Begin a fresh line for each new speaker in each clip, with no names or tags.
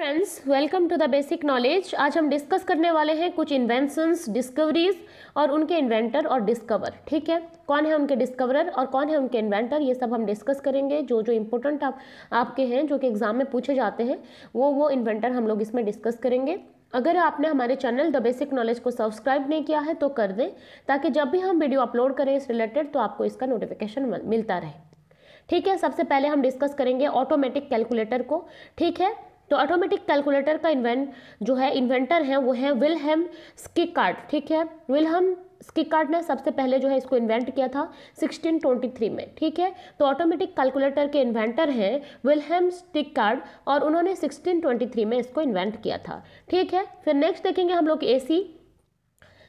Friends, welcome to the basic knowledge. आज हम discuss करने वाले हैं कुछ इन्वेंशंस, डिस्कवरीज और उनके इन्वेंटर और डिस्कवर। ठीक है, कौन है उनके डिस्कवरर और कौन है उनके इन्वेंटर, ये सब हम डिस्कस करेंगे। जो जो इंपॉर्टेंट आपके हैं, जो कि एग्जाम में पूछे जाते हैं, वो इन्वेंटर हम लोग इसमें डिस्कस करेंगे। अगर आपने हमारे चैनल द बेसिक नॉलेज को सब्सक्राइब नहीं किया है तो कर दें, ताकि जब भी हम वीडियो अपलोड करें इस रिलेटेड तो आपको इसका नोटिफिकेशन मिलता रहे। ठीक है, सबसे पहले हम डिस्कस करेंगे ऑटोमेटिक कैलकुलेटर को। ठीक है, तो ऑटोमेटिक कैलकुलेटर का इन्वेंटर है वो है विल्हेम स्किकार्ड। ठीक है, विल्हेम स्किकार्ड ने सबसे पहले जो है इसको इन्वेंट किया था 1623 में। ठीक है, तो ऑटोमेटिक कैलकुलेटर के इन्वेंटर हैं विल्हेम स्किकार्ड और उन्होंने 1623 में इसको इन्वेंट किया था। ठीक है, फिर नेक्स्ट देखेंगे हम लोग एसी,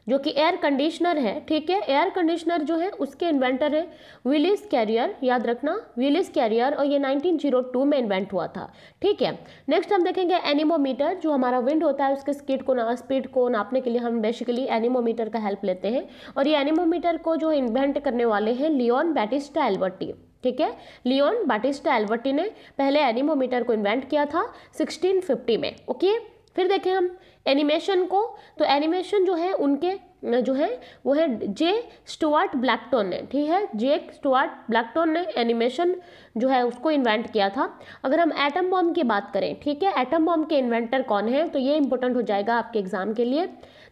जो कि एयर कंडीशनर है। ठीक है, एयर कंडीशनर जो है उसके इन्वेंटर है विलिस कैरियर, याद रखना विलिस कैरियर, और ये 1902 में इन्वेंट हुआ था। ठीक है, नेक्स्ट हम देखेंगे एनीमोमीटर, जो हमारा विंड होता है उसके स्पीड को नापने के लिए हम बेसिकली एनीमोमीटर का हेल्प लेते हैं। और ये एनीमोमीटर को जो इन्वेंट करने वाले हैं लियोन बैटिस्टा एल्बर्टी। ठीक है, लियोन बैटिस्टा एल्बर्टी ने पहले एनीमोमीटर को इन्वेंट किया था 1650 में। ओके, फिर देखें हम एनिमेशन को, तो एनिमेशन जो है उनके जो है वो है जे स्टुअर्ट ब्लैकटन ने। ठीक है, जे स्टुअर्ट ब्लैकटन ने एनिमेशन जो है उसको इन्वेंट किया था। अगर हम एटम बॉम्ब की बात करें, ठीक है, एटम बॉम्ब के इन्वेंटर कौन है, तो ये इंपॉर्टेंट हो जाएगा आपके एग्जाम के लिए।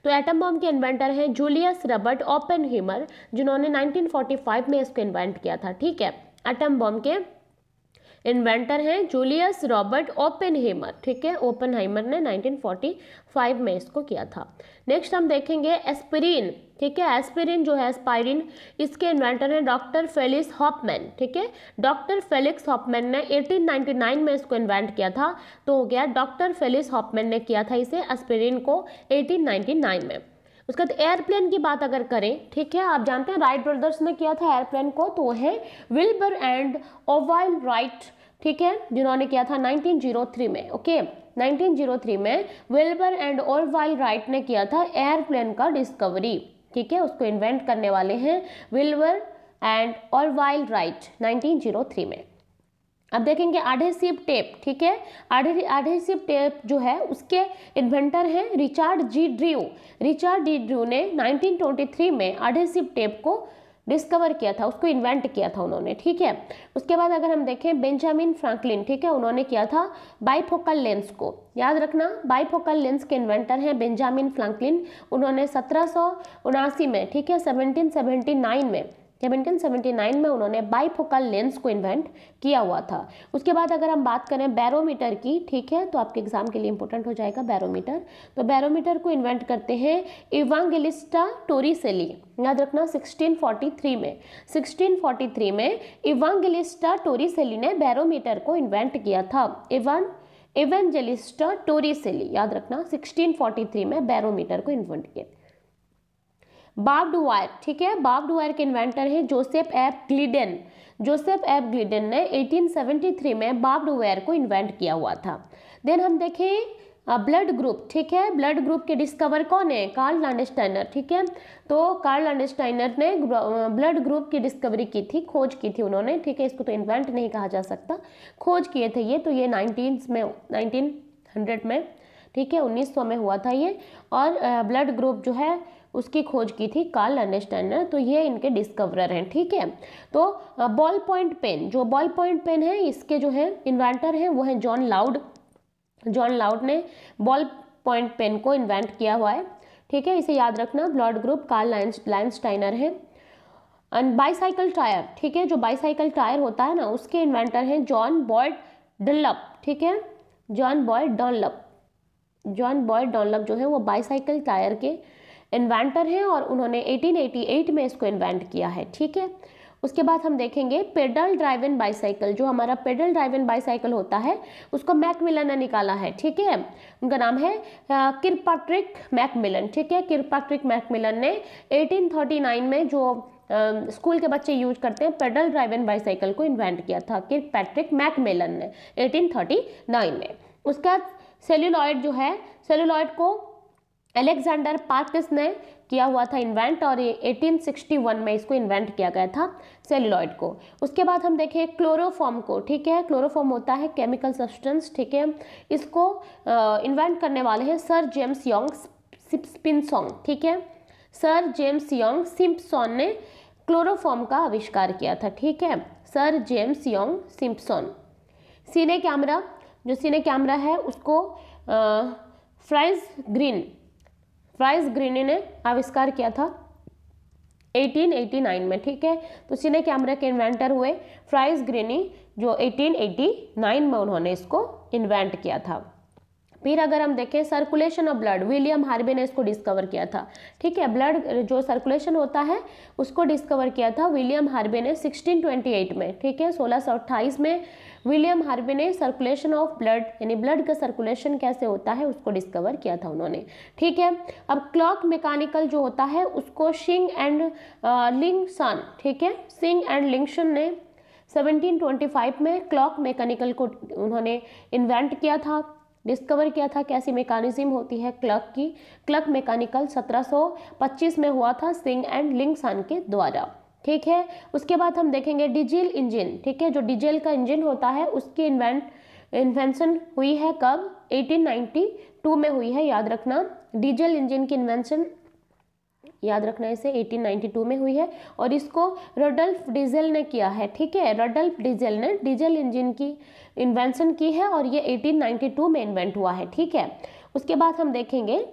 तो एटम बॉम्ब के इन्वेंटर हैं जूलियस रॉबर्ट ओपेनहाइमर, जिन्होंने 1945 में इसको इन्वेंट किया था। ठीक है, एटम बॉम्ब के इन्वेंटर हैं जूलियस रॉबर्ट ओपेनहाइमर। ठीक है, ओपेनहाइमर ने 1945 में इसको किया था। नेक्स्ट हम देखेंगे एस्पिरिन। ठीक है, एस्पिरिन जो है एस्पायरिन, इसके इन्वेंटर हैं डॉक्टर फेलिक्स हॉफमैन। ठीक है, डॉक्टर फेलिक्स हॉफमैन ने 1899 में इसको इन्वेंट किया था, तो हो गया डॉक्टर फेलिक्स हॉफमैन ने किया था इसे एस्पिरिन को 1899 में। उसके बाद एयरप्लेन की बात अगर करें, ठीक है, आप जानते हैं राइट ब्रदर्स ने किया था एयरप्लेन को, तो वो है विल्बर एंड ओवाइल राइट। ठीक है, जिन्होंने किया था 1903 में। ओके, 1903 में विल्बर एंड ओवाइल राइट ने किया था एयरप्लेन का डिस्कवरी। ठीक है, उसको इन्वेंट करने वाले हैं विल्बर एंड ओवाइल राइट 1903 में। अब देखेंगे एडहेसिव टेप। ठीक है, एडहेसिव टेप जो है उसके इन्वेंटर हैं रिचर्ड जी ड्रू। रिचर्ड जी ड्रू ने 1923 में एडहेसिव टेप को डिस्कवर किया था, उसको इन्वेंट किया था उन्होंने। ठीक है, उसके बाद अगर हम देखें बेंजामिन फ्रैंकलिन, ठीक है, उन्होंने किया था बाइफोकल लेंस को, याद रखना बाइफोकल लेंस के इन्वेंटर हैं बेंजामिन फ्रैंकलिन। उन्होंने 1779 में, ठीक है, 1779 में उन्होंने बाइफोकल लेंस को इन्वेंट किया हुआ था। उसके बाद अगर हम बात करें बैरोमीटर की, ठीक है, तो आपके एग्जाम के लिए इंपॉर्टेंट हो जाएगा बैरोमीटर। तो बैरोमीटर को इन्वेंट करते हैं इवांजेलिस्टा टोरिसेली, याद रखना 1643 में। 1643 में इवांजेलिस्टा टोरिसेली ने बैरोमीटर को इन्वेंट किया था। इवांजेलिस्टा टोरिसेली, याद रखना 1643 में बैरोमीटर को इन्वेंट किया। बार्ब्ड वायर, ठीक है, बार्ब्ड वायर के इन्वेंटर हैं जोसेफ एफ ग्लिडेन। जोसेफ एफ ग्लिडेन ने 1873 में बार्ब्ड वायर को इन्वेंट किया हुआ था। देन हम देखें ब्लड ग्रुप। ठीक है, ब्लड ग्रुप के डिस्कवर कौन है, कार्ल लैंडस्टाइनर। ठीक है, तो कार्ल लैंडस्टाइनर ने ब्लड ग्रुप की डिस्कवरी की थी, खोज की थी उन्होंने। ठीक है, इसको तो इन्वेंट नहीं कहा जा सकता, खोज किए थे ये, तो ये 1900 में, ठीक है, 1900 में हुआ था ये। और ब्लड ग्रुप जो है उसकी खोज की थी कार्ल लैंडस्टाइनर, तो ये इनके डिस्कवरर हैं। ठीक है, तो बॉल पॉइंट पेन, जो बॉल पॉइंट पेन है इसके जो है इन्वेंटर हैं वो है जॉन लाउड। जॉन लाउड ने बॉल पॉइंट पेन को इन्वेंट किया हुआ है। ठीक है, इसे याद रखना, ब्लड ग्रुप कार्ल लैंडस्टाइनर है। एंड बाईसाइकिल टायर, ठीक है, जो बाईसाइकिल टायर होता है ना उसके इन्वेंटर हैं जॉन बॉयड डनलप। ठीक है, जॉन बॉयड डनलप जो है वो बाईसाइकिल टायर के इन्वेंटर हैं और उन्होंने 1888 में इसको इन्वेंट किया है। ठीक है, उसके बाद हम देखेंगे पेडल ड्राइव इन बाईसाइकिल। जो हमारा पेडल ड्राइव इन बाईसाइकिल होता है उसको मैकमिलन ने निकाला है। ठीक है, उनका नाम है किरपाट्रिक मैकमिलन। ठीक है, किरपाट्रिक मैकमिलन ने 1839 में जो स्कूल के बच्चे यूज करते हैं पेडल ड्राइव इन बाईसाइकिल को इन्वेंट किया था किरपाट्रिक मैकमिलन ने 1839 में। उसका सेल्यूलॉइड जो है, सेल्यूलॉइड को अलेक्जेंडर पार्कस ने किया हुआ था इन्वेंट, और ये 1861 में इसको इन्वेंट किया गया था सेलुलॉइड को। उसके बाद हम देखें क्लोरोफॉर्म को, ठीक है। क्लोरोफॉर्म होता है केमिकल सब्सटेंस, ठीक है। इसको इन्वेंट करने वाले हैं सर जेम्स यंग सिम्पसन, ठीक है। सर जेम्स यंग सिम्पसन ने क्लोरोफॉर्म का आविष्कार किया था, ठीक है। Sir James young Simpson. सीने कैमरा, जो सीने कैमरा है उसको फ्राइज ग्रीन ने आविष्कार किया था 1889 में, ठीक है। तो सीने कैमरा के इन्वेंटर हुए फ्राइज ग्रीनी, जो 1889 में उन्होंने इसको इन्वेंट किया था। फिर अगर हम देखें circulation of blood, William Harvey ने इसको डिस्कवर किया था, ठीक है। ब्लड जो सर्कुलेशन होता है उसको डिस्कवर किया था विलियम हार्वे ने 1628 में, ठीक है। 1628 में विलियम हार्वे ने सर्कुलेशन ऑफ ब्लड, यानी ब्लड का सर्कुलेशन कैसे होता है उसको डिस्कवर किया था उन्होंने, ठीक है। अब क्लॉक मैकेनिकल जो होता है उसको शिंग एंड लिंगसन, ठीक है। शिंग एंड लिंगसन ने 1725 में क्लॉक मैकेनिकल को उन्होंने इन्वेंट किया था, डिस्कवर किया था कैसी मैकेनिज्म होती है क्लॉक की। क्लॉक मैकेनिकल 1725 में हुआ था सिंग एंड लिंगसन के द्वारा, ठीक है। उसके बाद हम देखेंगे डीजल इंजन, ठीक है। जो डीजल का इंजन होता है उसकी इन्वेंशन हुई है कब? 1892 में हुई है, याद रखना। डीजल इंजन की इन्वेंशन याद रखना इसे 1892 में हुई है, और इसको रडल्फ डीजल ने किया है, ठीक है। रडल्फ डीजल ने डीजल इंजन की इन्वेंशन की है और ये 1892 में इन्वेंट हुआ है, ठीक है। उसके बाद हम देखेंगे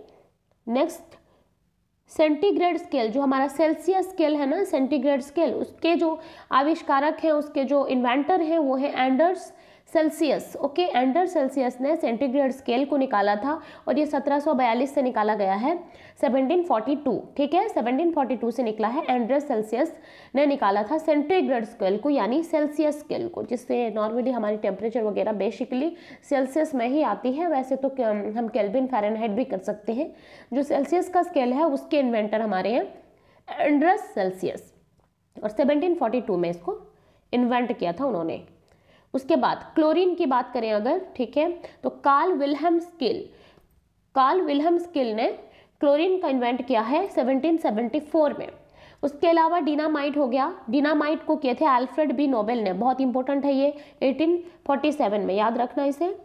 नेक्स्ट सेंटीग्रेड स्केल, जो हमारा सेल्सियस स्केल है ना, सेंटीग्रेड स्केल, उसके जो आविष्कारक हैं, उसके जो इन्वेंटर हैं वो है Anders Celsius, okay. Anders Celsius ने सेंटीग्रेड स्केल को निकाला था और ये 1742 से निकाला गया है 1742, ठीक है। 1742 से निकला है, एंडर्स सेल्सियस ने निकाला था सेंटीग्रेड स्केल को, यानी सेल्सियस स्केल को, जिससे नॉर्मली हमारी टेम्परेचर वगैरह बेसिकली सेल्सियस में ही आती है। वैसे तो हम केल्विन फ़ारेनहाइट भी कर सकते हैं। जो सेल्सियस का स्केल है उसके इन्वेंटर हमारे हैं एंडर्स सेल्सियस, और 1742 में इसको इन्वेंट किया था उन्होंने। उसके बाद क्लोरीन की बात करें अगर, ठीक है, तो कार्ल विल्हेम स्किल ने क्लोरीन का इन्वेंट किया है 1774 में। उसके अलावा डिनामाइट हो गया, डिनामाइट को किए थे अल्फ्रेड बी नोबेल ने, बहुत इंपॉर्टेंट है ये, 1847 में, याद रखना इसे,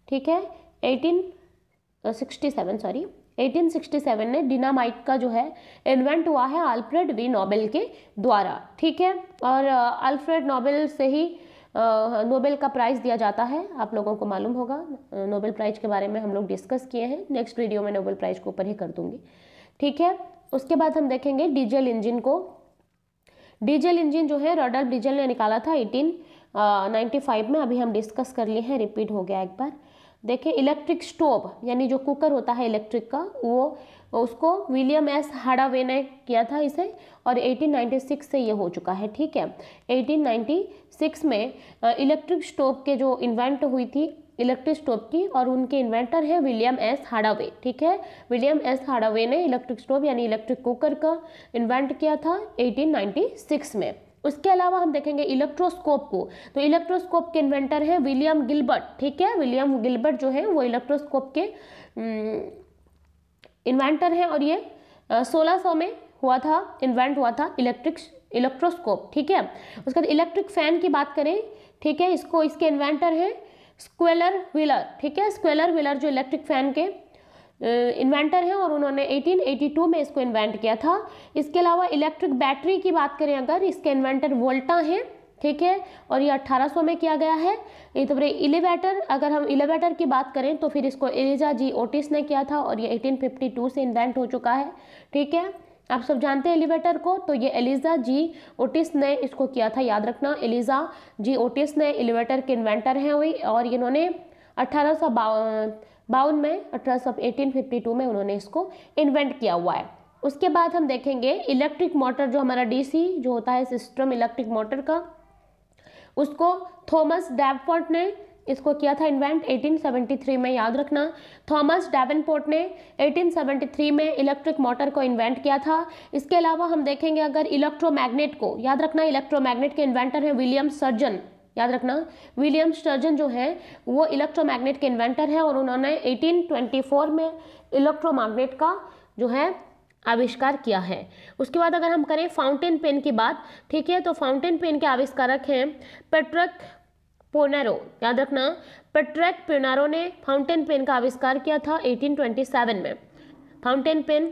ठीक है। 1867 ने डिनामाइट का जो है इन्वेंट हुआ है अल्फ्रेड बी नोबेल के द्वारा, ठीक है। और अल्फ्रेड नोबेल से ही नोबेल का प्राइज़ दिया जाता है, आप लोगों को मालूम होगा। नोबेल प्राइज़ के बारे में हम लोग डिस्कस किए हैं, नेक्स्ट वीडियो में नोबेल प्राइज़ के ऊपर ही कर दूंगी, ठीक है। उसके बाद हम देखेंगे डीजल इंजन को। डीजल इंजन जो है रडल्फ डीजल ने निकाला था 1895 में, अभी हम डिस्कस कर लिए हैं, रिपीट हो गया एक बार। देखें इलेक्ट्रिक स्टोव, यानी जो कुकर होता है इलेक्ट्रिक का, वो उसको विलियम एस हार्डावे ने किया था इसे, और 1896 से ये हो चुका है, ठीक है। 1896 में इलेक्ट्रिक स्टोव के जो इन्वेंट हुई थी इलेक्ट्रिक स्टोव की, और उनके इन्वेंटर हैं विलियम एस हार्डावे, ठीक है। विलियम एस हार्डावे ने इलेक्ट्रिक स्टोव यानी इलेक्ट्रिक कुकर का इन्वेंट किया था 1896 में। उसके अलावा हम देखेंगे इलेक्ट्रोस्कोप को, तो इलेक्ट्रोस्कोप के इन्वेंटर हैं विलियम गिलबर्ट, ठीक है। विलियम गिलबर्ट जो है वो इलेक्ट्रोस्कोप के इन्वेंटर हैं, और ये 1600 में हुआ था, इन्वेंट हुआ था इलेक्ट्रोस्कोप, ठीक है। उसके बाद इलेक्ट्रिक फैन की बात करें, ठीक है, इसके इन्वेंटर हैं स्क्वेलर व्हीलर, ठीक है। स्क्वेलर व्हीलर जो इलेक्ट्रिक फैन के इन्वेंटर हैं, और उन्होंने 1882 में इसको इन्वेंट किया था। इसके अलावा इलेक्ट्रिक बैटरी की बात करें अगर, इसके इन्वेंटर वोल्टा हैं, ठीक है, और ये 1800 में किया गया है। ये तो एलिवेटर, अगर हम एलिवेटर की बात करें तो फिर इसको एलिजा जी ओटिस ने किया था, और ये 1852 से इन्वेंट हो चुका है, ठीक है। आप सब जानते हैं एलिवेटर को, तो ये एलिजा जी ओटिस ने इसको किया था, याद रखना। एलिजा जी ओटिस ने एलिवेटर के इन्वेंटर हैं हुई, और इन्होंने 1852 में 1852 में उन्होंने इसको इन्वेंट किया हुआ है। उसके बाद हम देखेंगे इलेक्ट्रिक मोटर, जो हमारा डीसी जो होता है सिस्टम इलेक्ट्रिक मोटर का, उसको थॉमस डेवनपोर्ट ने इसको किया था इन्वेंट 1873 में, याद रखना। थॉमस डेवनपोर्ट ने 1873 में इलेक्ट्रिक मोटर को इन्वेंट किया था। इसके अलावा हम देखेंगे अगर इलेक्ट्रोमैग्नेट को, याद रखना इलेक्ट्रोमैग्नेट के इन्वेंटर हैं विलियम सर्जन, याद रखना। विलियम स्टर्जन जो है वो इलेक्ट्रोमैग्नेट के इन्वेंटर है और उन्होंने 1824 में इलेक्ट्रोमैग्नेट का जो है आविष्कार किया है। उसके बाद अगर हम करें फाउंटेन पेन की बात, ठीक है, तो फाउंटेन पेन के आविष्कारक हैं पेट्रिक पोनेरो। याद रखना, पेट्रिक पोनेरो ने फाउंटेन पेन का आविष्कार किया था 1827 में। फाउंटेन पेन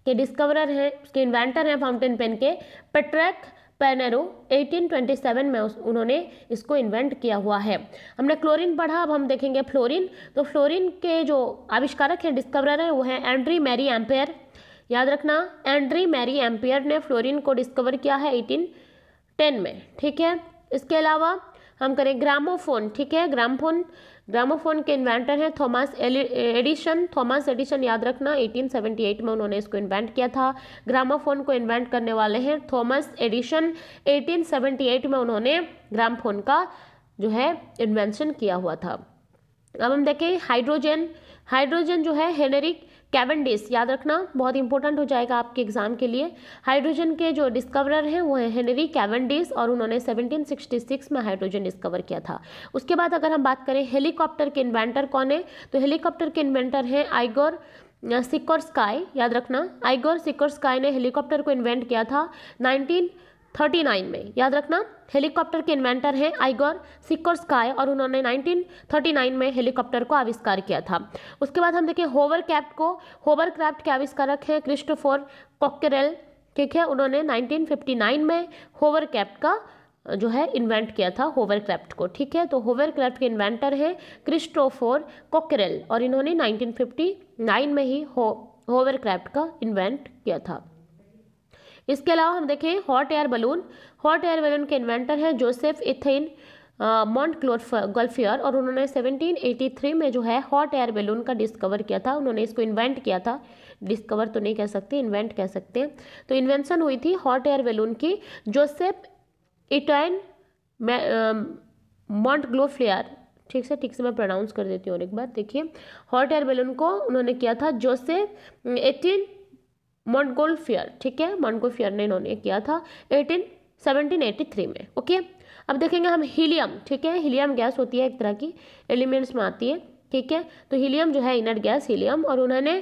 के डिस्कवरर हैं, उसके इन्वेंटर हैं फाउंटेन पेन के पेट्रिक पोनेरो। 1827 में उन्होंने इसको इन्वेंट किया हुआ है। हमने क्लोरीन पढ़ा, अब हम देखेंगे फ्लोरीन। तो फ्लोरीन के जो आविष्कारक हैं, डिस्कवरर हैं, वो है एंड्री मैरी एम्पेयर। याद रखना, एंड्री मैरी एम्पियर ने फ्लोरीन को डिस्कवर किया है 1810 में, ठीक है। इसके अलावा हम करें ग्रामोफोन, ठीक है, ग्रामोफोन के इन्वेंटर हैं थॉमस एडिसन। थॉमस एडिसन याद रखना 1878 में उन्होंने इसको इन्वेंट किया था। ग्रामोफोन को इन्वेंट करने वाले हैं थॉमस एडिसन। 1878 में उन्होंने ग्रामोफोन का जो है इन्वेंशन किया हुआ था। अब हम देखें हाइड्रोजन जो है हेनरी कैवेंडिश। याद रखना, बहुत इंपॉर्टेंट हो जाएगा आपके एग्जाम के लिए। हाइड्रोजन के जो डिस्कवरर हैं वो है हेनरी कैवेंडिश और उन्होंने 1766 में हाइड्रोजन डिस्कवर किया था। उसके बाद अगर हम बात करें हेलीकॉप्टर के इन्वेंटर कौन है, तो हेलीकॉप्टर के इन्वेंटर हैं आइगोर सिकोर्स्काई। याद रखना, आइगोर सिकोर्स्काई ने हेलीकॉप्टर को इन्वेंट किया था 1939 में। याद रखना, हेलीकॉप्टर के इन्वेंटर हैं आइगोर सिकोर्स्काई और उन्होंने 1939 में हेलीकॉप्टर को आविष्कार किया था। उसके बाद हम देखें होवरक्राफ्ट के आविष्कारक हैं क्रिस्टोफर कॉकरेल, ठीक है, उन्होंने 1959 में होवरक्राफ्ट का जो है इन्वेंट किया था, होवरक्राफ्ट को, ठीक है। तो होवरक्राफ्ट के इन्वेंटर हैं क्रिस्टोफर कॉकरेल और इन्होंने 1959 में ही होवरक्राफ्ट का इन्वेंट किया था। इसके अलावा हम देखें हॉट एयर बलून के इन्वेंटर हैं जोसेफ इथेन मॉन्टगोल्फियर और उन्होंने 1783 में जो है हॉट एयर बलून का डिस्कवर किया था। उन्होंने इसको इन्वेंट किया था, डिस्कवर तो नहीं कह सकते, इन्वेंट कह सकते हैं। तो इन्वेंशन हुई थी हॉट एयर बलून की जोसेफ इथेन मॉन्टगोल्फियर, ठीक से मैं प्रोनाउंस कर देती हूँ और एक बार देखिए। हॉट एयर बलून को उन्होंने किया था जोसेफ इथेन मॉन्टगोल्फियर, ठीक है, मॉन्टगोल्फियर ने इन्होंने किया था 1783 में। ओके, अब देखेंगे हम हीलियम, ठीक है। हीलियम गैस होती है, एक तरह की एलिमेंट्स में आती है, ठीक है। तो हीलियम जो है इनर्ट गैस हीलियम, और उन्होंने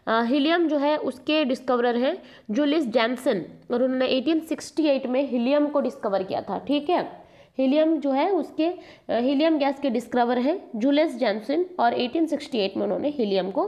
हीलियम जो है उसके डिस्कवरर हैं जूलियस जैनसन और उन्होंने 1868 में हीलियम को डिस्कवर किया था, ठीक है। हीलियम जो है उसके हीलियम गैस के डिस्कवर हैं जूलियस जैनसन और 1868 में उन्होंने हीलियम को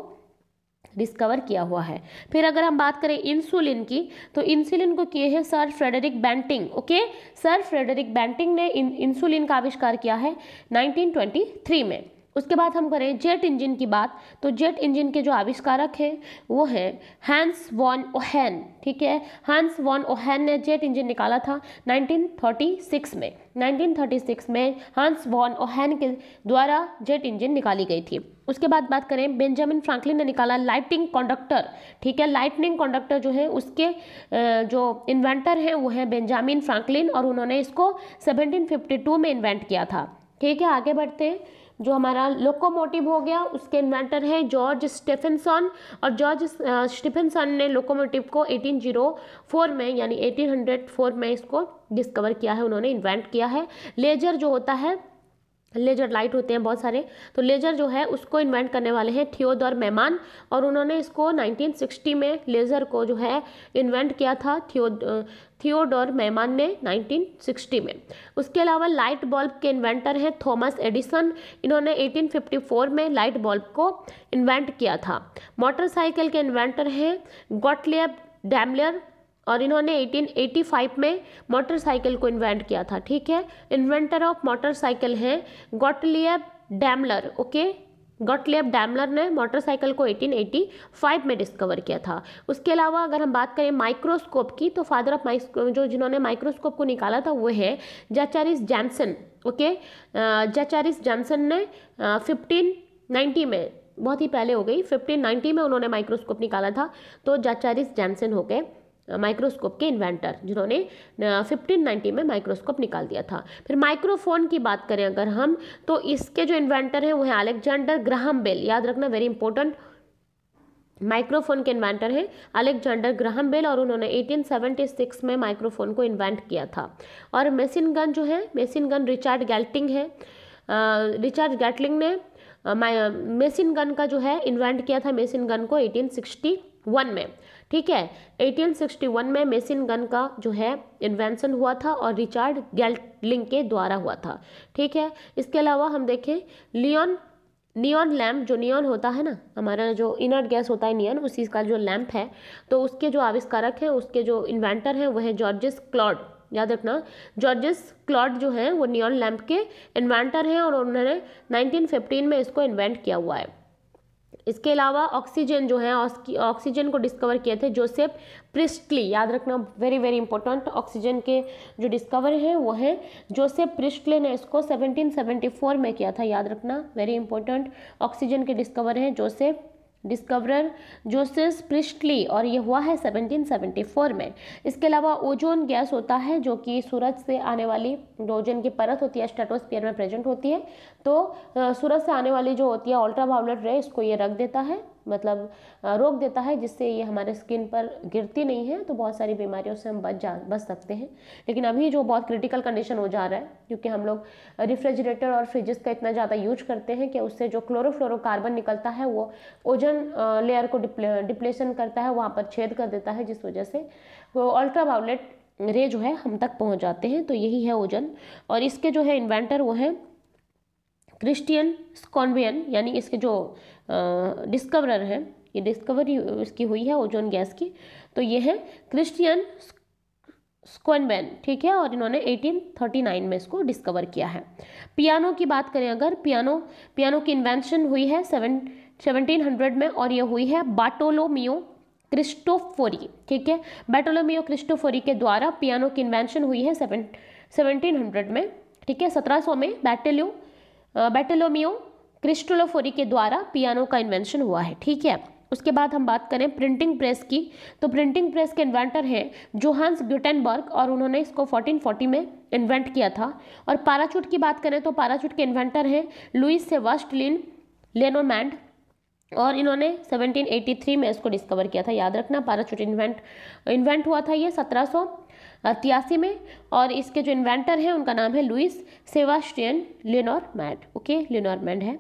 डिस्कवर किया हुआ है। फिर अगर हम बात करें इंसुलिन की, तो इंसुलिन को किए हैं sir Frederick Banting. Okay, sir Frederick Banting ने इंसुलिन का आविष्कार किया है 1923 में। उसके बाद हम करें जेट इंजन की बात, तो जेट इंजन के जो आविष्कारक हैं वो हैं हैंस वॉन ओहेन, ठीक है। हैंस वॉन ओहेन ने जेट इंजन निकाला था 1936 में। 1936 में हैंस वॉन ओहेन के द्वारा जेट इंजन निकाली गई थी। उसके बाद बात करें बेंजामिन फ्रैंकलिन ने निकाला लाइटिंग कंडक्टर, ठीक है। लाइटनिंग कंडक्टर जो है उसके जो इन्वेंटर हैं वो है बेंजामिन फ्रैंकलिन और उन्होंने इसको 1752 में इन्वेंट किया था, ठीक है। आगे बढ़ते हैं, जो हमारा लोकोमोटिव हो गया उसके इन्वेंटर हैं जॉर्ज स्टेफेनसन और जॉर्ज स्टेफेनसन ने लोकोमोटिव को 1804 में यानी 1804 में इसको डिस्कवर किया है, उन्होंने इन्वेंट किया है। लेजर जो होता है, लेजर लाइट होते हैं बहुत सारे, तो लेजर जो है उसको इन्वेंट करने वाले हैं थियोडोर मेमान और उन्होंने इसको 1960 में लेज़र को जो है इन्वेंट किया था थियोडोर मेमान ने 1960 में। उसके अलावा लाइट बल्ब के इन्वेंटर हैं थॉमस एडिसन, इन्होंने 1854 में लाइट बल्ब को इन्वेंट किया था। मोटरसाइकिल के इन्वेंटर हैं गॉटलिब डैमलर और इन्होंने 1885 में मोटरसाइकिल को इन्वेंट किया था, ठीक है। इन्वेंटर ऑफ मोटरसाइकिल हैं Gottlieb Daimler, okay. Gottlieb Daimler ने मोटरसाइकिल को 1885 में डिस्कवर किया था। उसके अलावा अगर हम बात करें माइक्रोस्कोप की, तो फादर ऑफ जो जिन्होंने माइक्रोस्कोप को निकाला था वो है जैचारिस जैनसन, ओके। जैचारिस जैनसन ने 1590 में, बहुत ही पहले हो गई, 1590 में उन्होंने माइक्रोस्कोप निकाला था, तो जैचारिस जैनसन हो गए माइक्रोस्कोप के इन्वेंटर जिन्होंने 1590 में माइक्रोस्कोप निकाल दिया था। फिर माइक्रोफोन की बात करें अगर हम, तो इसके जो इन्वेंटर हैं वो है अलेक्जेंडर ग्राहम बेल, याद रखना वेरी इंपॉर्टेंट। माइक्रोफोन के इन्वेंटर हैं अलेक्जेंडर ग्राहम बेल, और उन्होंने 1876 में माइक्रोफोन को इन्वेंट किया था। और मशीन गन जो है, मशीन गन रिचर्ड गैटलिंग है। रिचर्ड गैटलिंग ने मशीन गन का जो है इन्वेंट किया था, मशीन गन को 1861 में। ठीक है, 1861 में मशीन गन का जो है इन्वेंशन हुआ था और रिचर्ड गैटलिंग के द्वारा हुआ था। ठीक है, इसके अलावा हम देखें नियॉन लैम्प, जो नियॉन होता है ना, हमारा जो इनर्ट गैस होता है नियॉन, उसी का जो लैम्प है, तो उसके जो आविष्कारक हैं, उसके जो इन्वेंटर हैं वह है जॉर्जिस क्लॉड। याद रखना, जॉर्जिस क्लॉड जो हैं वो नियॉन लैम्प के इन्वेंटर हैं और उन्होंने 1915 में इसको इन्वेंट किया हुआ है। इसके अलावा ऑक्सीजन जो है, ऑक्सीजन को डिस्कवर किए थे जोसेफ प्रिस्टली। याद रखना, वेरी वेरी इंपॉर्टेंट, ऑक्सीजन के जो डिस्कवर हैं वो है जोसेफ प्रिस्टली ने इसको 1774 में किया था। याद रखना, वेरी इंपॉर्टेंट, ऑक्सीजन के डिस्कवर हैं डिस्कवरर जोसेफ प्रिस्टली, और ये हुआ है 1774 में। इसके अलावा ओजोन गैस होता है जो कि सूरज से आने वाली, जो ओजोन की परत होती है स्ट्रेटोस्फीयर में प्रेजेंट होती है, तो सूरज से आने वाली जो होती है अल्ट्रावायलेट रे, इसको ये रख देता है, मतलब रोक देता है, जिससे ये हमारे स्किन पर गिरती नहीं है, तो बहुत सारी बीमारियों से हम बच सकते हैं। लेकिन अभी जो बहुत क्रिटिकल कंडीशन हो जा रहा है, क्योंकि हम लोग रेफ्रिजरेटर और फ्रिजेस का इतना ज़्यादा यूज करते हैं कि उससे जो क्लोरोफ्लोरोकार्बन निकलता है वो ओजोन लेयर को डिप्लेशन करता है, वहाँ पर छेद कर देता है, जिस वजह से वो अल्ट्रावायलेट रे जो है हम तक पहुँच जाते हैं। तो यही है ओजोन, और इसके जो है इन्वेंटर वो है क्रिस्टियन स्कॉनवियन, यानी इसके जो डिस्कवरर हैं, ये डिस्कवरी इसकी हुई है ओजोन गैस की, तो ये है क्रिस्टियन स्क्वेनबैन। ठीक है, और इन्होंने 1839 में इसको डिस्कवर किया है। पियानो की बात करें अगर, पियानो की इन्वेंशन हुई है 1700 में, और ये हुई है बार्टोलोमियो क्रिस्टोफोरी। ठीक है, बार्टोलोमियो क्रिस्टोफोरी के द्वारा पियानो की इन्वेंशन हुई है 1700 में। ठीक है, 1700 में बार्टोलोमियो क्रिस्टोफोरी के द्वारा पियानो का इन्वेंशन हुआ है। ठीक है, उसके बाद हम बात करें प्रिंटिंग प्रेस की, तो प्रिंटिंग प्रेस के इन्वेंटर हैं जोहान्स गुटेनबर्ग, और उन्होंने इसको 1440 में इन्वेंट किया था। और पैराशूट की बात करें तो पैराशूट के इन्वेंटर हैं लुइस सेबास्टियन लेनोर्मैंड, और इन्होंने 1783 में इसको डिस्कवर किया था। याद रखना, पैराशूट इन्वेंट हुआ था ये 1783 में, और इसके जो इन्वेंटर हैं उनका नाम है लुइस सेबास्टियन लेनोर्मैंड। ओके, लेनोर्मैंड है।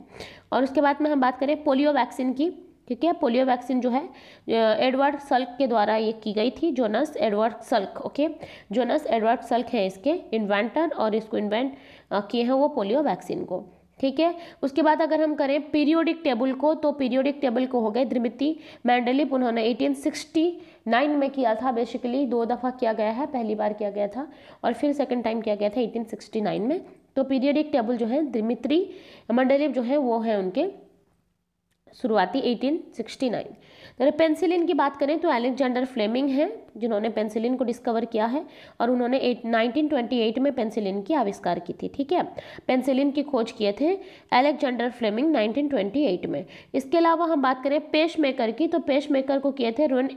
और उसके बाद में हम बात करें पोलियो वैक्सीन की। ठीक है, पोलियो वैक्सीन जो है एडवर्ड सल्क के द्वारा ये की गई थी, Jonas Edward Salk. Okay, Jonas Edward Salk है इसके इन्वेंटर, और इसको इन्वेंट किए हैं वो पोलियो वैक्सीन को। ठीक है, उसके बाद अगर हम करें पीरियोडिक टेबल को, तो पीरियोडिक टेबल को हो गए द्रिमित्री मेंडलीव, उन्होंने 1869 में किया था। बेसिकली 2 दफ़ा किया गया है, पहली बार किया गया था और फिर सेकंड टाइम किया गया था 1869 में। तो पीरियोडिक टेबल जो है द्रिमित्री मेंडलीव जो है वो है उनके शुरुआती 1869। अगर पेंसिलिन की बात करें तो अलेक्जेंडर फ्लेमिंग हैं जिन्होंने पेंसिलिन को डिस्कवर किया है, और उन्होंने 1928 में पेंसिलिन की आविष्कार की थी। ठीक है, पेंसिलिन की खोज किए थे अलेक्जेंडर फ्लेमिंग 1928 में। इसके अलावा हम बात करें पेस मेकर की, तो पेस मेकर को किए थे रोन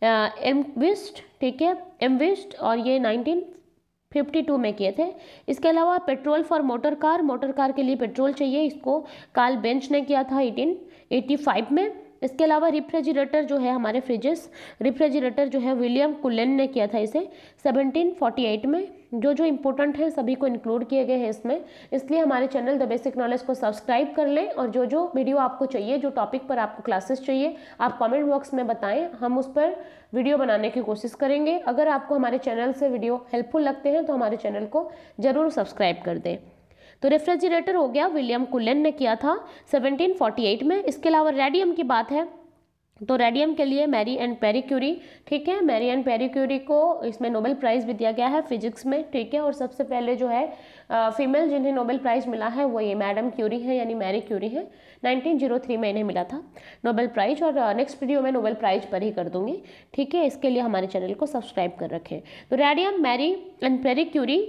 एम्विस्ट। ठीक है, एम्विस्ट, और ये 1952 में किए थे। इसके अलावा पेट्रोल फॉर मोटर कार के लिए पेट्रोल चाहिए, इसको कार्ल बेंच ने किया था 1885 में। इसके अलावा रेफ्रिजरेटर जो है हमारे फ्रिजेस, रेफ्रिजरेटर जो है विलियम कुलेन ने किया था इसे 1748 में। जो इंपॉर्टेंट है सभी को इंक्लूड किए गए हैं इसमें, इसलिए हमारे चैनल द बेसिक नॉलेज को सब्सक्राइब कर लें, और जो वीडियो आपको चाहिए, जो टॉपिक पर आपको क्लासेस चाहिए, आप कमेंट बॉक्स में बताएं, हम उस पर वीडियो बनाने की कोशिश करेंगे। अगर आपको हमारे चैनल से वीडियो हेल्पफुल लगते हैं तो हमारे चैनल को ज़रूर सब्सक्राइब कर दें। तो रेफ्रिजरेटर हो गया, विलियम कुलेन ने किया था 1748 में। इसके अलावा रेडियम की बात है तो रेडियम के लिए मैरी एंड पेरी क्यूरी। ठीक है, मैरी एंड पेरी क्यूरी को इसमें नोबेल प्राइज़ भी दिया गया है फिजिक्स में। ठीक है, और सबसे पहले जो है फीमेल जिन्हें नोबेल प्राइज़ मिला है वो ये मैडम क्यूरी है, यानी मैरी क्यूरी है। 1903 में इन्हें मिला था नोबेल प्राइज़, और नेक्स्ट वीडियो में नोबेल प्राइज़ पर ही कर दूंगी। ठीक है, इसके लिए हमारे चैनल को सब्सक्राइब कर रखें। तो radium, Marie and Pierre Curie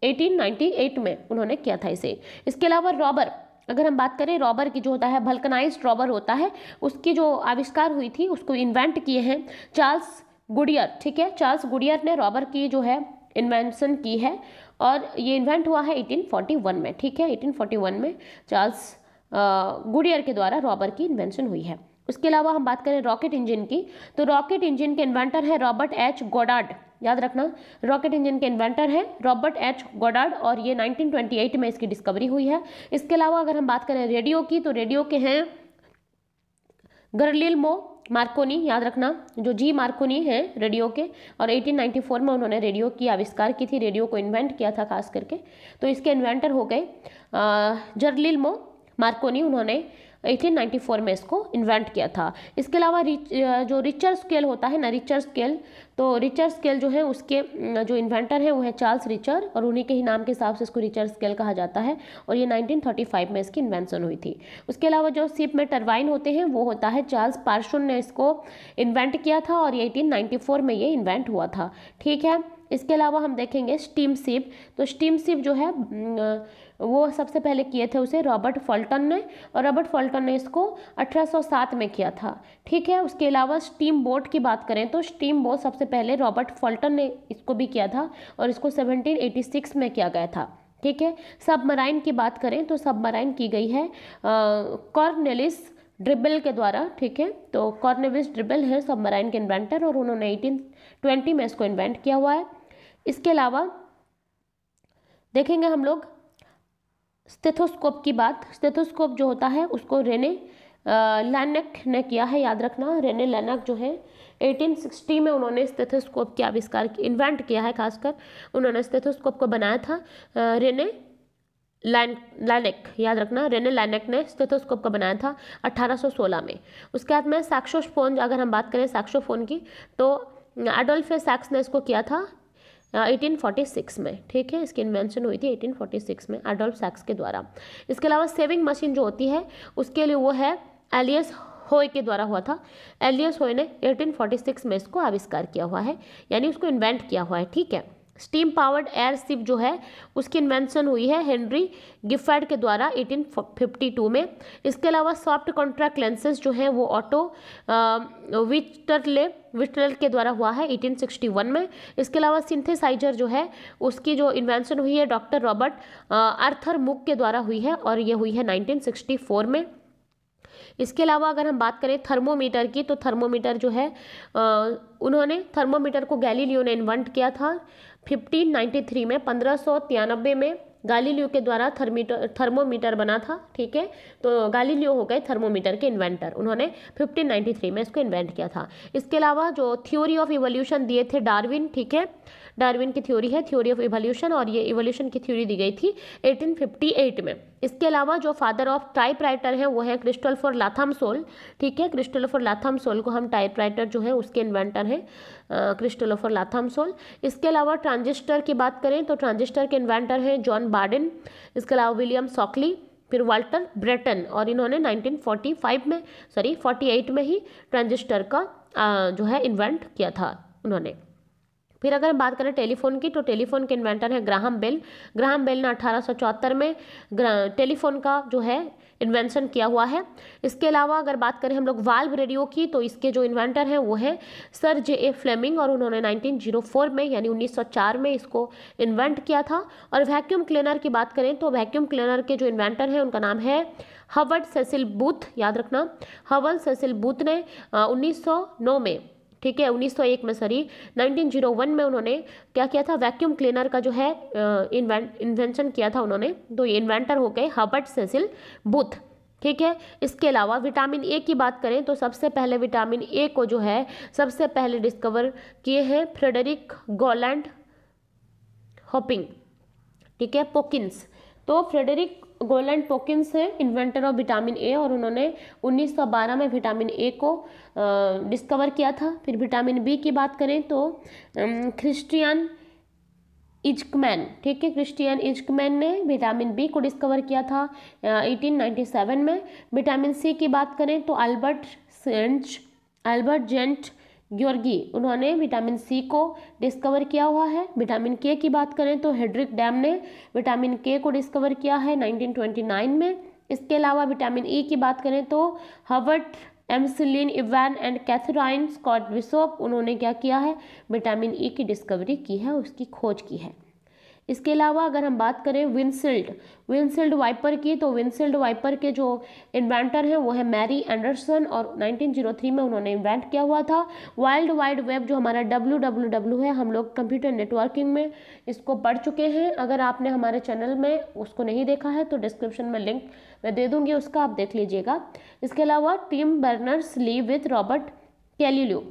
1898 में उन्होंने किया था इसे। इसके अलावा रॉबर, अगर हम बात करें रॉबर की, जो होता है वल्कनाइज्ड रॉबर होता है, उसकी जो आविष्कार हुई थी उसको इन्वेंट किए हैं चार्ल्स गुडियर। ठीक है, चार्ल्स गुडियर ने रॉबर की जो है इन्वेंशन की है, और ये इन्वेंट हुआ है 1841 में। ठीक है, 1841 में चार्ल्स गुडियर के द्वारा रॉबर की इन्वेंशन हुई है। उसके अलावा हम बात करें रॉकेट इंजन की, तो रॉकेट इंजन के इन्वेंटर है रॉबर्ट एच गॉडार्ड। याद रखना, रॉकेट इंजन के इन्वेंटर है रॉबर्ट एच गॉडार्ड और ये 1928 में इसकी डिस्कवरी हुई है। इसके अलावा अगर हम बात करें रेडियो की, तो रेडियो के हैं गर्लिल्मो मार्कोनी। याद रखना, जो जी मार्कोनी है रेडियो के, और 1894 में उन्होंने रेडियो की आविष्कार की थी, रेडियो को इन्वेंट किया था खास करके। तो इसके इन्वेंटर हो गए गर्लिल्मो मार्कोनी, उन्होंने 1894 में इसको इन्वेंट किया था। इसके अलावा जो रिचर स्केल होता है ना, रिचर स्केल, तो रिचर स्केल जो है उसके जो इन्वेंटर है वो है चार्ल्स रिचर, और उन्हीं के ही नाम के हिसाब से इसको रिचर स्केल कहा जाता है, और ये 1935 में इसकी इन्वेंशन हुई थी। उसके अलावा जो शिप में टरबाइन होते हैं वो होता है चार्ल्स पार्सन ने इसको इन्वेंट किया था, और 1894 में ये इन्वेंट हुआ था। ठीक है, इसके अलावा हम देखेंगे स्टीम शिप, तो स्टीम शिप जो है वो सबसे पहले किए थे उसे रॉबर्ट फल्टन ने, और रॉबर्ट फल्टन ने इसको 1807 में किया था। ठीक है, उसके अलावा स्टीम बोट की बात करें तो स्टीम बोट सबसे पहले रॉबर्ट फल्टन ने इसको भी किया था, और इसको 1786 में किया गया था। ठीक है, सबमराइन की बात करें तो सबमराइन की गई है कॉर्नेलिस ड्रिबल के द्वारा। ठीक है, तो कॉर्नेलिस ड्रिबल है सबमराइन के इन्वेंटर, और उन्होंने 1820 में इसको इन्वेंट किया हुआ है। इसके अलावा देखेंगे हम लोग स्टेथोस्कोप की बात। स्टेथोस्कोप जो होता है उसको रेने लैनक ने किया है। याद रखना, रेने लैनक जो है 1860 में उन्होंने स्टेथोस्कोप के आविष्कार इन्वेंट किया है, खासकर उन्होंने स्टेथोस्कोप को बनाया था। रेने लैनक, याद रखना, रेने लैनक ने स्टेथोस्कोप को बनाया था 1816 में। उसके बाद में सैक्सोफोन, अगर हम बात करें सैक्सोफोन की, तो एडोल्फ सैक्स ने इसको किया था 1846 में। ठीक है, इसकी इन्वेंशन हुई थी 1846 में एडोल्फ सैक्स के द्वारा। इसके अलावा सेविंग मशीन जो होती है उसके लिए वो है एलियस होय के द्वारा हुआ था। एलियस होय ने 1846 में इसको आविष्कार किया हुआ है, यानी उसको इन्वेंट किया हुआ है। ठीक है, स्टीम पावर्ड एयर शिप जो है उसकी इन्वेंशन हुई है हेनरी गिफर्ड के द्वारा 1852 में। इसके अलावा सॉफ्ट कॉन्ट्रैक्ट लेंसेज जो है वो ऑटो विट्रल के द्वारा हुआ है 1861 में। इसके अलावा सिंथेसाइजर जो है उसकी जो इन्वेंशन हुई है डॉक्टर रॉबर्ट आर्थर मुक के द्वारा हुई है, और ये हुई है 1964 में। इसके अलावा अगर हम बात करें थर्मोमीटर की, तो थर्मोमीटर जो है उन्होंने थर्मोमीटर को गैलीलियो ने इन्वेंट किया था 1593 में। 1593 में गैलीलियो के द्वारा थर्मोमीटर बना था। ठीक है, तो गैलीलियो हो गए थर्मोमीटर के इन्वेंटर, उन्होंने 1593 में इसको इन्वेंट किया था। इसके अलावा जो थ्योरी ऑफ इवोल्यूशन दिए थे डार्विन, ठीक है, डार्विन की थ्योरी है थ्योरी ऑफ इवोल्यूशन, और ये इवोल्यूशन की थ्योरी दी गई थी 1858 में। इसके अलावा जो फादर ऑफ टाइपराइटर हैं वो है क्रिस्टोफर लाथम सोल। ठीक है, क्रिस्टोफर लाथम सोल को हम टाइपराइटर जो है उसके इन्वेंटर हैं क्रिस्टोफर लाथम सोल। इसके अलावा ट्रांजिस्टर की बात करें तो ट्रांजिस्टर के इन्वेंटर हैं जॉन बार्डन। इसके अलावा विलियम सॉकली, फिर वाल्टर ब्रेटन, और इन्होंने 48 में ही ट्रांजिस्टर का जो है इन्वेंट किया था उन्होंने। फिर अगर हम बात करें टेलीफोन की, तो टेलीफोन के इन्वेंटर है ग्राहम बेल। ग्राहम बेल ने 1874 में टेलीफोन का जो है इन्वेंशन किया हुआ है। इसके अलावा अगर बात करें हम लोग वाल्व रेडियो की, तो इसके जो इन्वेंटर हैं वो है सर जे फ्लेमिंग, और उन्होंने 1904 में यानी 1904 में इसको इन्वेंट किया था। और वैक्यूम क्लीनर की बात करें तो वैक्यूम क्लीनर के जो इन्वेंटर हैं उनका नाम है हवर्ड सेसिल बूथ। याद रखना, हवर्ड सेसिल बूथ ने 1909 में, ठीक है 1901 में 1901 में उन्होंने क्या किया था, वैक्यूम क्लीनर का जो है इन्वेंशन किया था उन्होंने। तो ये इन्वेंटर हो गए हर्बर्ट सेसिल बूथ। ठीक है, इसके अलावा विटामिन ए की बात करें तो सबसे पहले विटामिन ए को जो है सबसे पहले डिस्कवर किए हैं फ्रेडरिक गोलैंड हॉपिंग, ठीक है, पोकिंस। तो फ्रेडरिक गोलैंड पोकिंस है इन्वेंटर ऑफ विटामिन ए, और उन्होंने 1912 में विटामिन ए को डिस्कवर किया था। फिर विटामिन बी की बात करें तो क्रिस्टियन इज्कमैन, ठीक है, क्रिस्टियन इज्कमैन ने विटामिन बी को डिस्कवर किया था 1897 में। विटामिन सी की बात करें तो अल्बर्ट जेंट ग्योर्गी, उन्होंने विटामिन सी को डिस्कवर किया हुआ है। विटामिन के की बात करें तो हेड्रिक डैम ने विटामिन के को डिस्कवर किया है 1929 में। इसके अलावा विटामिन ई की बात करें तो Herbert McLean Evan and Katharine Scott Bishop, उन्होंने क्या किया है, विटामिन ई की डिस्कवरी की है, उसकी खोज की है। इसके अलावा अगर हम बात करें विंडशील्ड वाइपर की, तो विंडशील्ड वाइपर के जो इन्वेंटर हैं वो है मैरी एंडरसन और 1903 में उन्होंने इन्वेंट किया हुआ था। वर्ल्ड वाइड वेब जो हमारा WWW है, हम लोग कंप्यूटर नेटवर्किंग में इसको पढ़ चुके हैं। अगर आपने हमारे चैनल में उसको नहीं देखा है तो डिस्क्रिप्शन में लिंक मैं दे दूंगी, उसका आप देख लीजिएगा। इसके अलावा Tim Berners Lee with Robert Galileo,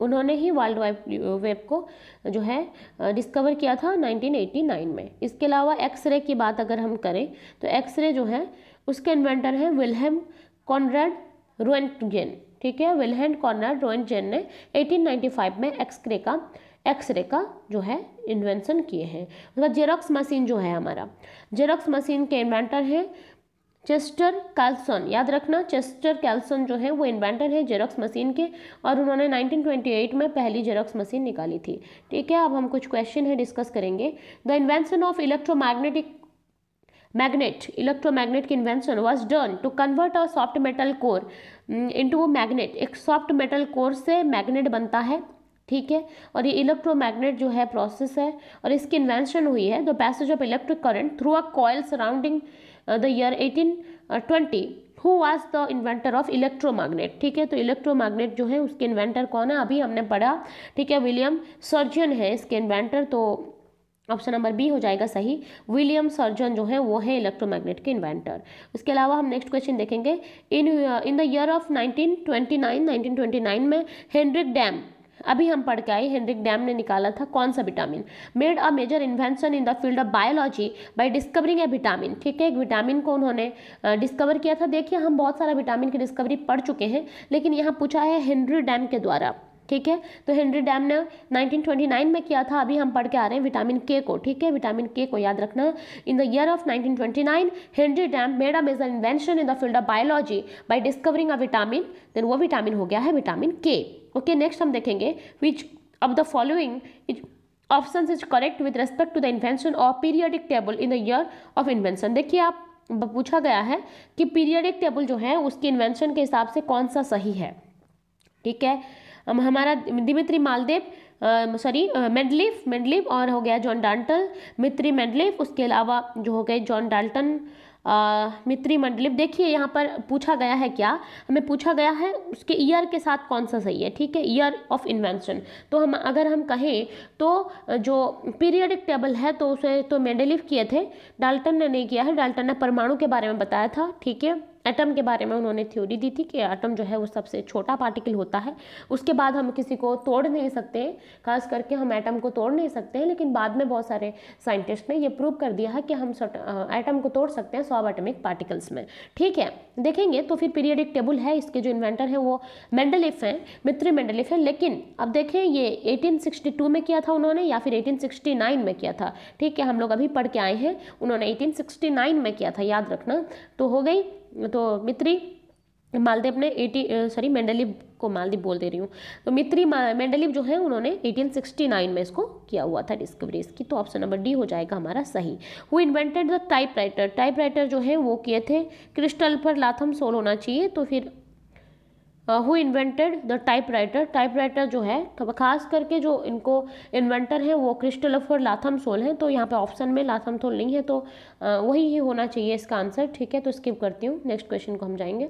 उन्होंने ही वर्ल्ड वाइड वेब को जो है डिस्कवर किया था 1989 में। इसके अलावा एक्सरे की बात अगर हम करें तो एक्सरे जो है उसके इन्वेंटर हैं विल्हेम कॉनराड रोएंटगेन, ठीक है। विल्हेम कॉनराड रोएंटगेन ने 1895 में एक्सरे का जो है इन्वेंशन किए हैं। उसके बाद जेरोक्स मशीन जो है हमारा, जेरोक्स मशीन के इन्वेंटर हैं चेस्टर कैल्सन, याद रखना चेस्टर कैल्सन जो है वो इन्वेंटर है जेरोक्स मशीन के, और उन्होंने 1928 में पहली जेरोक्स मशीन निकाली थी, ठीक है। अब हम कुछ क्वेश्चन है डिस्कस करेंगे। द इन्वेंशन ऑफ इलेक्ट्रोमैग्नेट की invention was done to convert a soft metal core into magnet. एक सॉफ्ट मेटल कोर से मैग्नेट बनता है, ठीक है, और ये इलेक्ट्रोमैग्नेट जो है प्रोसेस है, और इसकी इन्वेंशन हुई है the passage of electric current through a coil surrounding the year 1820। Who was the inventor of electromagnet, ठीक है। तो इलेक्ट्रोमैग्नेट जो है उसके इन्वेंटर कौन है, अभी हमने पढ़ा, ठीक है, विलियम सर्जन है इसके इन्वेंटर। तो ऑप्शन नंबर बी हो जाएगा सही, विलियम सर्जन जो है वो है इलेक्ट्रोमैग्नेट के इन्वेंटर। उसके अलावा हम नेक्स्ट क्वेश्चन देखेंगे। इन द ईयर ऑफ 1929 में हेनरिक डैम, अभी हम पढ़ के आए, हेनरिक डैम ने निकाला था कौन सा vitamin, made a major invention in the field of biology by discovering a vitamin, ठीक है। एक विटामिन को उन्होंने डिस्कवर किया था। देखिए हम बहुत सारा विटामिन की डिस्कवरी पढ़ चुके हैं, लेकिन यहाँ पूछा है हेनरी डैम के द्वारा, ठीक है। तो हेनरी डैम ने 1929 में किया था। अभी हम पढ़ के आ रहे हैं विटामिन के को, ठीक है, विटामिन के को याद रखना। In the year of 1929 Henry Dam made a major invention in the field of biology by discovering a vitamin, then वो विटामिन हो गया है विटामिन के। ओके, नेक्स्ट हम देखेंगे which of the following options is correct with respect to the invention of periodic table in the year of invention. देखिए आप पूछा गया है कि पीरियडिक टेबल जो है उसकी इन्वेंशन के हिसाब से कौन सा सही है, ठीक है। हमारा दिमित्री मेंडलीफ और हो गया जॉन डाल्टन, मित्री मेंडलीफ, उसके अलावा जो हो गए जॉन डाल्टन, मित्री मेंडलीफ। देखिए यहाँ पर पूछा गया है क्या, हमें पूछा गया है उसके ईयर के साथ कौन सा सही है, ठीक है, ईयर ऑफ इन्वेंशन। तो हम अगर हम कहें तो जो पीरियडिक टेबल है तो उसे तो मेंडलीफ किए थे, डाल्टन ने नहीं किया है। डाल्टन ने परमाणु के बारे में बताया था, ठीक है, एटम के बारे में उन्होंने थ्योरी दी थी कि एटम जो है वो सबसे छोटा पार्टिकल होता है, उसके बाद हम किसी को तोड़ नहीं सकते हैं, खास करके हम एटम को तोड़ नहीं सकते हैं। लेकिन बाद में बहुत सारे साइंटिस्ट ने ये प्रूव कर दिया है कि हम एटम को तोड़ सकते हैं सब एटॉमिक पार्टिकल्स में, ठीक है। देखेंगे तो फिर पीरियडिक टेबल है, इसके जो इन्वेंटर हैं वो मेंडलीफ हैं, मित्री मेंडलीफ है। लेकिन अब देखें ये 1862 में किया था उन्होंने या फिर 1869 में किया था, ठीक है, हम लोग अभी पढ़ के आए हैं, उन्होंने 1869 में किया था, याद रखना। तो हो गई, तो मित्री मालदीव ने मेंडलीव को मालदीव बोल दे रही हूँ, तो मित्री मेंडलीव जो है उन्होंने 1869 में इसको किया हुआ था डिस्कवरी इसकी। तो ऑप्शन नंबर डी हो जाएगा हमारा सही। Who invented the typewriter, typewriter जो है वो किए थे क्रिस्टोफर लाथम सोल होना चाहिए। तो फिर who invented the typewriter, typewriter जो है तो खास करके जो इनको इन्वेंटर है वो क्रिस्टोफर लाथम सोल हैं। तो यहाँ पे ऑप्शन में लाथम सोल नहीं है, तो वही ही होना चाहिए इसका आंसर, ठीक है। तो स्किप करती हूँ, नेक्स्ट क्वेश्चन को हम जाएंगे,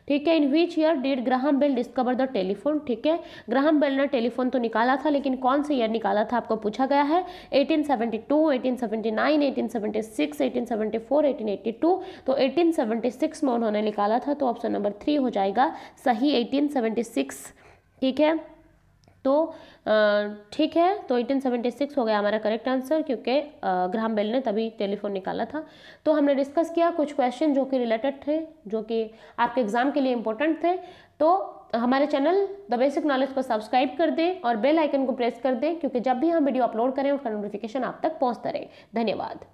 ठीक है। In which year did Graham Bell discover the telephone, ठीक है। ग्राहम बेल ने टेलीफोन तो निकाला था, लेकिन कौन से ईयर निकाला था आपको पूछा गया है। 1872, 1879, 1876, 1874, 1882। तो 1876 में उन्होंने निकाला था, तो ऑप्शन नंबर 3 हो जाएगा सही, 1876, ठीक है। तो ठीक है, तो 1876 हो गया हमारा करेक्ट आंसर, क्योंकि ग्राहम बेल ने तभी टेलीफोन निकाला था। तो हमने डिस्कस किया कुछ क्वेश्चन जो कि रिलेटेड थे, जो कि आपके एग्जाम के लिए इंपॉर्टेंट थे। तो हमारे चैनल द बेसिक नॉलेज को सब्सक्राइब कर दें और बेल आइकन को प्रेस कर दें, क्योंकि जब भी हम वीडियो अपलोड करें उसका नोटिफिकेशन आप तक पहुंचता रहे। धन्यवाद।